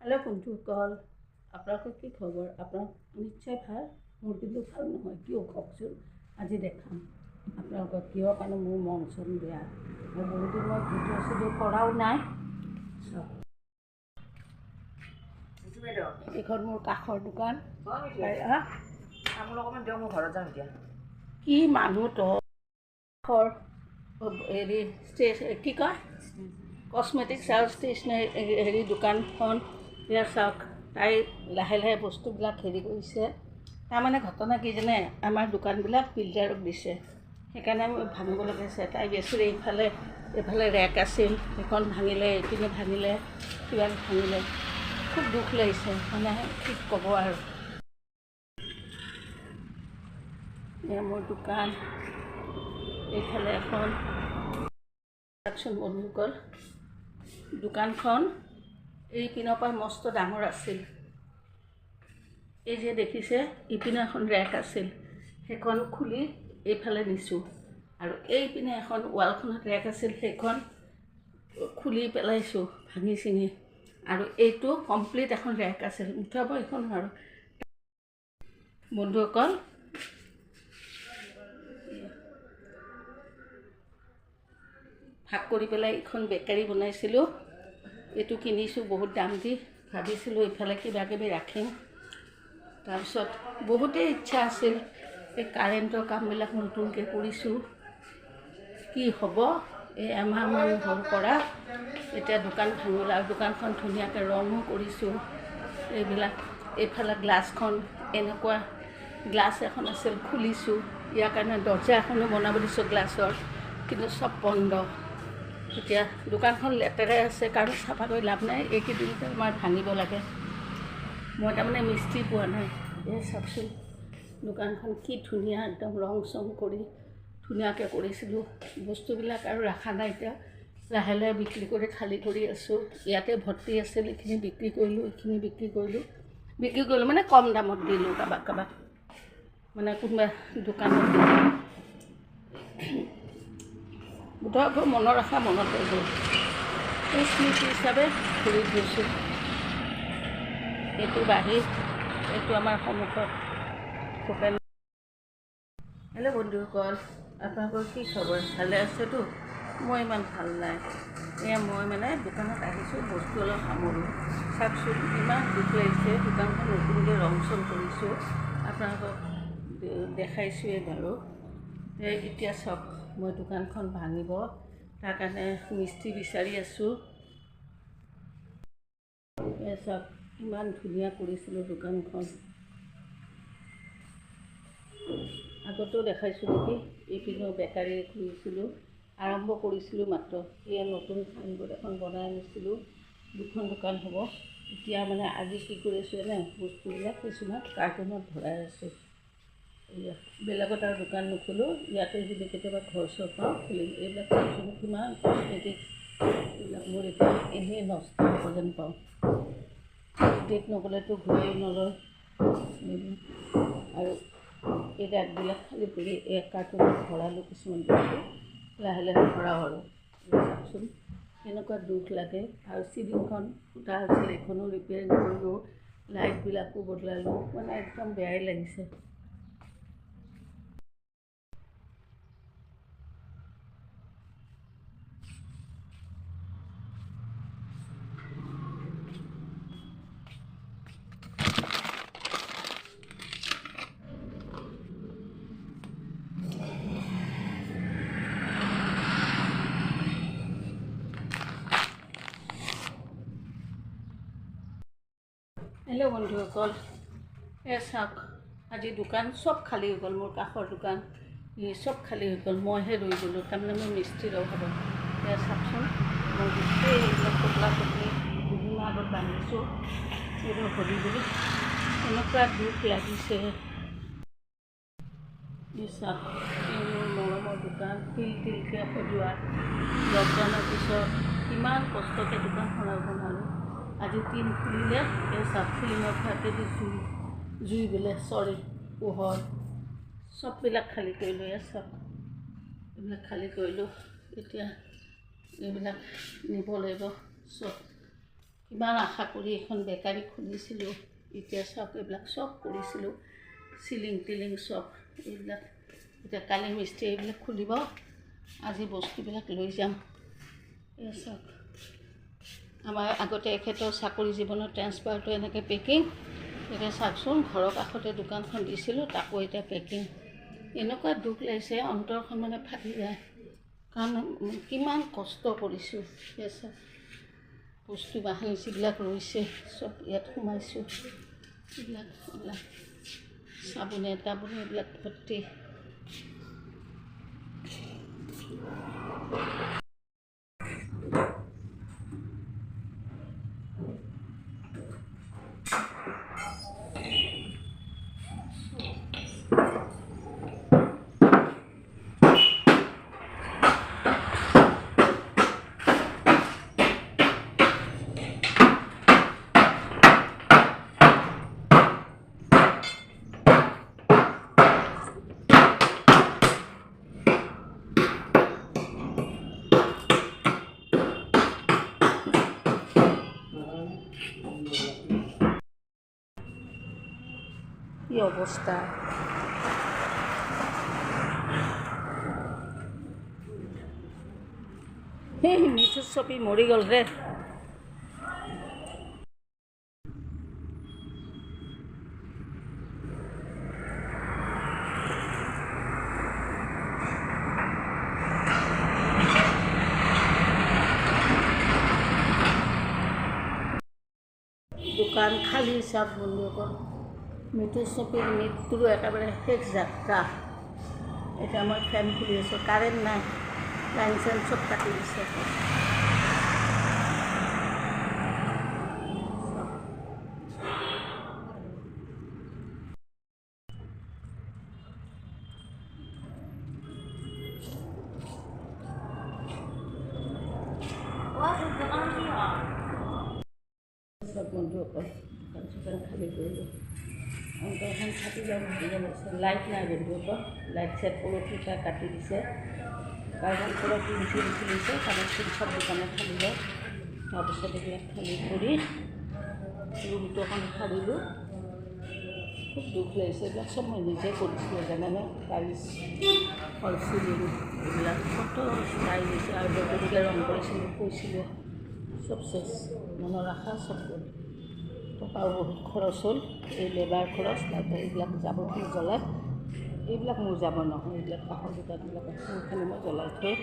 Hello বন্ধুসকল, আপোনালোকৰ কি খবৰ? আপোনাৰ নিশ্চয় ভাল। মোৰ কিন্তু ভাল নহয়। কিয় কওকচোন? আজি দেখাম আপোনালোকক কিয় কাৰণে মোৰ মন চন বেয়া। আৰু বহুদিন মই ভিডিঅ' চিডিঅ' কৰাও নাই। চাওক, এইখন মোৰ কাষৰ দোকান। অকণমান দিয়ক, মোৰ ঘৰত যাম এতিয়া। কি মানুহ তো হেৰি কি কয় কচমেটিক্স আৰু ষ্টেচনাৰী দোকানখন ইয়াৰ চাওক। তাই লাহে লাহে বস্তুবিলাক হেৰি কৰিছে। তাৰমানে ঘটনা কি জানে, আমাৰ দোকানবিলাক বিল্ডাৰক দিছে, সেইকাৰণে আমি ভাঙিব লাগিছে। তাই বেছিৰে এইফালে ৰেক আছিল, সেইখন ভাঙিলে, এইপিনে ভাঙিলে, কিবা ভাঙিলে। খুব দুখ লাগিছে, মানে কি ক'ব আৰু। এয়া মোৰ দোকান, এইফালে এখন বন্ধুসকল। দোকানখন এই পিনৰ পৰা মস্ত ডাঙৰ আছিল। এই যে দেখিছে, ইপিনে এখন ৰেক আছিল, সেইখন খুলি এইফালে নিছোঁ। আৰু এইপিনে এখন ৱালখনত ৰেক আছিল, সেইখন খুলি পেলাইছোঁ ভাঙি চিঙি। আৰু এইটো কমপ্লিট এখন ৰেক আছিল, উঠাব এইখন আৰু বন্ধুসকল। ভাগ কৰি পেলাই এইখন বেকাৰী বনাইছিলোঁ। এইটো কিনিছোঁ বহুত দাম দি। ভাবিছিলোঁ এইফালে কিবা কিবি ৰাখিম। তাৰপিছত বহুতেই ইচ্ছা আছিল। এই কাৰেণ্টৰ কামবিলাক নতুনকৈ কৰিছোঁ, কি হ'ব। এই এমাহমান হ'ল কৰা। এতিয়া দোকান ভাঙিল আৰু দোকানখন ধুনীয়াকৈ ৰঙো কৰিছোঁ। এইবিলাক এইফালে গ্লাছখন এনেকুৱা গ্লাছ এখন আছিল, খুলিছোঁ। ইয়াৰ কাৰণে দৰ্জা এখনো বনাব দিছোঁ গ্লাছৰ, কিন্তু চব বন্ধ। এতিয়া দোকানখন লেতেৰাই আছে, কাৰণ চাফা কৰি লাভ নাই। এইকেইদিনতে আমাৰ ভাঙিব লাগে। মই তাৰমানে মিস্ত্ৰী পোৱা নাই। এই চাওকচোন, দোকানখন কি ধুনীয়া, একদম ৰং চং কৰি ধুনীয়াকৈ কৰিছিলোঁ। বস্তুবিলাক আৰু ৰখা নাই। এতিয়া লাহে লাহে বিক্ৰী কৰি খালী কৰি আছোঁ। ইয়াতে ভৰ্তি আছিল, এইখিনি বিক্ৰী কৰিলোঁ, এইখিনি বিক্ৰী কৰিলোঁ মানে কম দামত দিলোঁ কাৰোবাক, মানে কোনোবা দোকানত দিলোঁ। বোধহয় মনত ৰখা মনত গ'ল, এই স্মৃতি হিচাপে ঘূৰি গৈছোঁ। এইটো বাহিৰ, এইটো আমাৰ সন্মুখত ভূপেন। হেল্ল' বন্ধুসকল, আপোনালোকৰ কি খবৰ? ভালে আছেতো? মই ইমান ভাল নাই। এয়া মই মানে দোকানত আহিছোঁ, বস্তু অলপ সামৰোঁ। চাওকচোন, ইমান দুখ লাগিছে। দোকানখন নতুনকৈ ৰং চং কৰিছোঁ, আপোনালোকক দেখাইছোঁৱেই বাৰু। এতিয়া চাওক, মই দোকানখন ভাঙিব, তাৰ কাৰণে মিস্ত্ৰী বিচাৰি আছোঁ। এই চাওক, ইমান ধুনীয়া কৰিছিলোঁ দোকানখন। আগতেও দেখাইছোঁ নেকি, এইপিনেও বেকাৰী খুলিছিলোঁ, আৰম্ভ কৰিছিলোঁ মাত্ৰ। এয়া নতুন চাইনবোৰ্ড এখন বনাই আনিছিলোঁ, দুখন দোকান হ'ব। এতিয়া মানে আজি কি কৰিছোঁ এনে, বস্তুবিলাক কিছুমান কাৰ্টুনত ভৰাই আছোঁ। বেলেগত আৰু দোকান নোখোলোঁ, ইয়াতে যদি কেতিয়াবা ঘৰ চৰ পাওঁ খুলিম। এইবিলাক চাওকচোন, কিমান কচমেটিক্স, এইবিলাক মোৰ এতিয়া এনেই নষ্ট হ'ব যেন পাওঁ। ডেট নগ'লেতো ঘূৰাই নলয়। আৰু এই ৰেকবিলাক খালী কৰি এই কাৰ্টুনত ভৰালোঁ কিছুমান বস্তু, লাহে লাহে ভৰাওঁ আৰু। চাওকচোন, এনেকুৱা দুখ লাগে। আৰু চিলিংখন ফুটা হৈছিল, এইখনো ৰিপেয়াৰিং কৰিলোঁ, লাইটবিলাকো বদলালোঁ, মানে একদম বেয়াই লাগিছে। হেল্ল' বন্ধুসকল, চাওক, আজি দোকান চব খালী হৈ গ'ল। মোৰ কাষৰ দোকান চব খালী হৈ গ'ল, মইহে ৰৈ গ'লোঁ। তাৰমানে মোৰ মিস্ত্ৰীৰ অভাৱত। চাওকচোন, মই গোটেই এইবিলাক পতলা পতলি দুদিনৰ আগত বান্ধিছোঁ, এইবোৰ ভৰি বুলি এনেকুৱা দুখ লাগিছে। চাওক, এই মোৰ মৰমৰ দোকান তিলকৈ সজোৱা। লকডাউনৰ পিছত কিমান কষ্টকৈ দোকানখন বনালোঁ। আজি টিন খুলিলে, এই চাওক, ফিল্মৰ ফাটেদি জুই বোলে, পোহৰ চববিলাক খালী কৰিলোঁ। চাওক, এইবিলাক খালী কৰিলোঁ। এতিয়া এইবিলাক নিব লাগিব চব। কিমান আশা কৰি এখন বেকাৰী খুলিছিলোঁ, এতিয়া চাওক এইবিলাক চব কৰিছিলোঁ, চিলিং টিলিং চব এইবিলাক। এতিয়া কালি মিস্ত্ৰী এইবিলাক খুলিব, আজি বস্তুবিলাক লৈ যাম। এই চাওক আমাৰ আগতে এখেতৰ চাকৰি জীৱনৰ ট্ৰেন্সফাৰটো এনেকৈ পেকিং, এতিয়া চাওকচোন ঘৰৰ কাষতে দোকানখন দিছিলোঁ তাকো এতিয়া পেকিং। এনেকুৱা দুখ লাগিছে, অন্তৰখন মানে ফাটি যায়, কাৰণ কিমান কষ্ট কৰিছোঁ। এই চাওক বস্তু বাহানি যিবিলাক ৰৈছে চব ইয়াত সোমাইছোঁ, এইবিলাক চাবোনে তাবোনে এইবিলাক ভৰ্তি। কি অৱস্থা! সেই মিঠু চপি মৰি গ'ল ৰে। দোকান খালী চাওক বন্ধুসকল, মিঠু চপিৰ মৃত্যুৰো একেবাৰে শেষ যাত্ৰা। এতিয়া মই ফেন খুলি আছোঁ, কাৰেণ্ট নাই, লাইন চাইন চব কাটি দিছে। চব বন্ধুসকল দোকান খালী কৰিলোঁ, অন্তৰখন ফাটি যাব লাগিছে। লাইট নাই বন্ধুসকল, লাইট চাইট পৰঠিটা কাটি দিছে, কাৰেণ্ট ওপৰত টিন চিন খুলিছে, কানেকশ্যন চব দোকানত খালিব। তাৰপিছত এইবিলাক খালী কৰি ৰুমটো অকণ সাৰিলোঁ। খুব দুখ লাগিছে, এইবিলাক চব মই নিজে কৰিছিলোঁ জানেনে। টাইলছ ফল চিলিং এইবিলাক কত ষ্টাইল দিছে, আৰু নতুনকৈ ৰং কৰিছিলোঁ, কৈছিলোঁ চব চেচ, মনৰ আশা চব গ'ল। টকাও বহুত খৰচ হ'ল, এই লেবাৰ খৰচ, তাৰপৰা এইবিলাক জাবৰখিনি জ্বলাই, এইবিলাক মোৰ যাব নহয়, এইবিলাক কাষৰ দোকানবিলাক আছে সেইখিনি মই জ্বলাই থৈ